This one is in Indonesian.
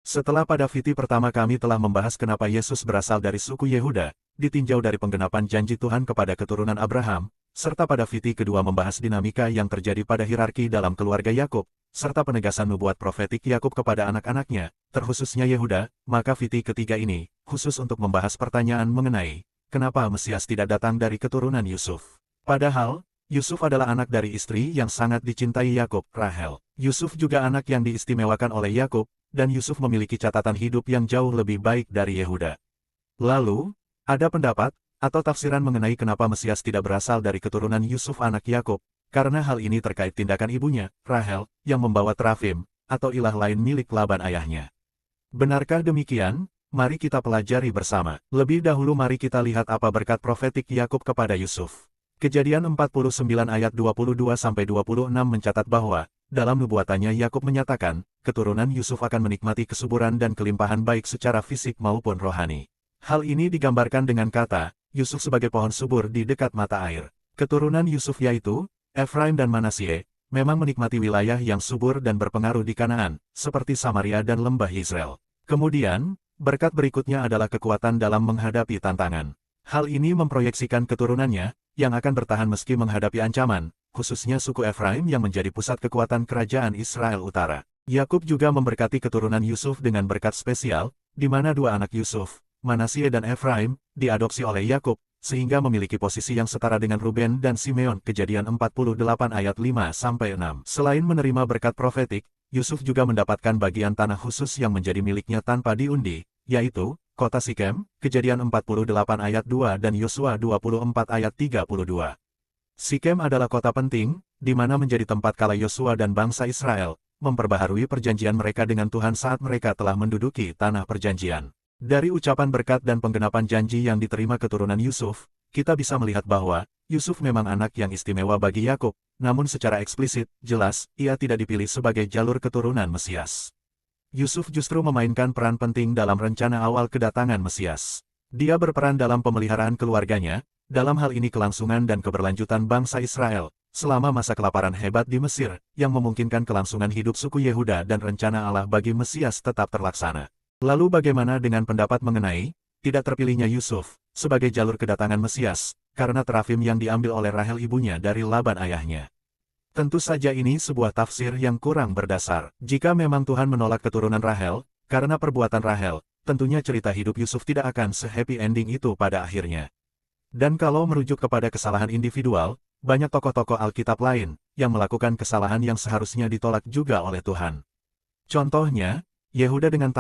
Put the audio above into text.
Setelah pada VT pertama kami telah membahas kenapa Yesus berasal dari suku Yehuda, ditinjau dari penggenapan janji Tuhan kepada keturunan Abraham, serta pada VT kedua membahas dinamika yang terjadi pada hierarki dalam keluarga Yakub, serta penegasan nubuat profetik Yakub kepada anak-anaknya, terkhususnya Yehuda, maka VT ketiga ini, khusus untuk membahas pertanyaan mengenai, kenapa Mesias tidak datang dari keturunan Yusuf. Padahal, Yusuf adalah anak dari istri yang sangat dicintai Yakub, Rahel. Yusuf juga anak yang diistimewakan oleh Yakub, dan Yusuf memiliki catatan hidup yang jauh lebih baik dari Yehuda. Lalu, ada pendapat, atau tafsiran mengenai kenapa Mesias tidak berasal dari keturunan Yusuf anak Yakub, karena hal ini terkait tindakan ibunya, Rahel, yang membawa terafim, atau ilah lain milik Laban ayahnya. Benarkah demikian? Mari kita pelajari bersama. Lebih dahulu mari kita lihat apa berkat profetik Yakub kepada Yusuf. Kejadian 49 ayat 22-26 mencatat bahwa, dalam nubuatannya Yakub menyatakan, keturunan Yusuf akan menikmati kesuburan dan kelimpahan baik secara fisik maupun rohani. Hal ini digambarkan dengan kata, Yusuf sebagai pohon subur di dekat mata air. Keturunan Yusuf yaitu, Efraim dan Manasye, memang menikmati wilayah yang subur dan berpengaruh di Kanaan, seperti Samaria dan lembah Yizreel. Kemudian, berkat berikutnya adalah kekuatan dalam menghadapi tantangan. Hal ini memproyeksikan keturunannya, yang akan bertahan meski menghadapi ancaman, khususnya suku Efraim yang menjadi pusat kekuatan kerajaan Israel Utara. Yakub juga memberkati keturunan Yusuf dengan berkat spesial, di mana dua anak Yusuf, Manasye dan Efraim, diadopsi oleh Yakub, sehingga memiliki posisi yang setara dengan Ruben dan Simeon. Kejadian 48 ayat 5-6. Selain menerima berkat profetik, Yusuf juga mendapatkan bagian tanah khusus yang menjadi miliknya tanpa diundi, yaitu, kota Sikem, Kejadian 48 ayat 2 dan Yosua 24 ayat 32. Sikem adalah kota penting, di mana menjadi tempat kala Yosua dan bangsa Israel, memperbaharui perjanjian mereka dengan Tuhan saat mereka telah menduduki tanah perjanjian. Dari ucapan berkat dan penggenapan janji yang diterima keturunan Yusuf, kita bisa melihat bahwa, Yusuf memang anak yang istimewa bagi Yakub, namun secara eksplisit, jelas, ia tidak dipilih sebagai jalur keturunan Mesias. Yusuf justru memainkan peran penting dalam rencana awal kedatangan Mesias. Dia berperan dalam pemeliharaan keluarganya, dalam hal ini kelangsungan dan keberlanjutan bangsa Israel, selama masa kelaparan hebat di Mesir, yang memungkinkan kelangsungan hidup suku Yehuda dan rencana Allah bagi Mesias tetap terlaksana. Lalu bagaimana dengan pendapat mengenai, tidak terpilihnya Yusuf, sebagai jalur kedatangan Mesias, karena terafim yang diambil oleh Rahel ibunya dari Laban ayahnya? Tentu saja ini sebuah tafsir yang kurang berdasar. Jika memang Tuhan menolak keturunan Rahel, karena perbuatan Rahel, tentunya cerita hidup Yusuf tidak akan se-happy ending itu pada akhirnya. Dan kalau merujuk kepada kesalahan individual, banyak tokoh-tokoh Alkitab lain, yang melakukan kesalahan yang seharusnya ditolak juga oleh Tuhan. Contohnya, Yehuda dengan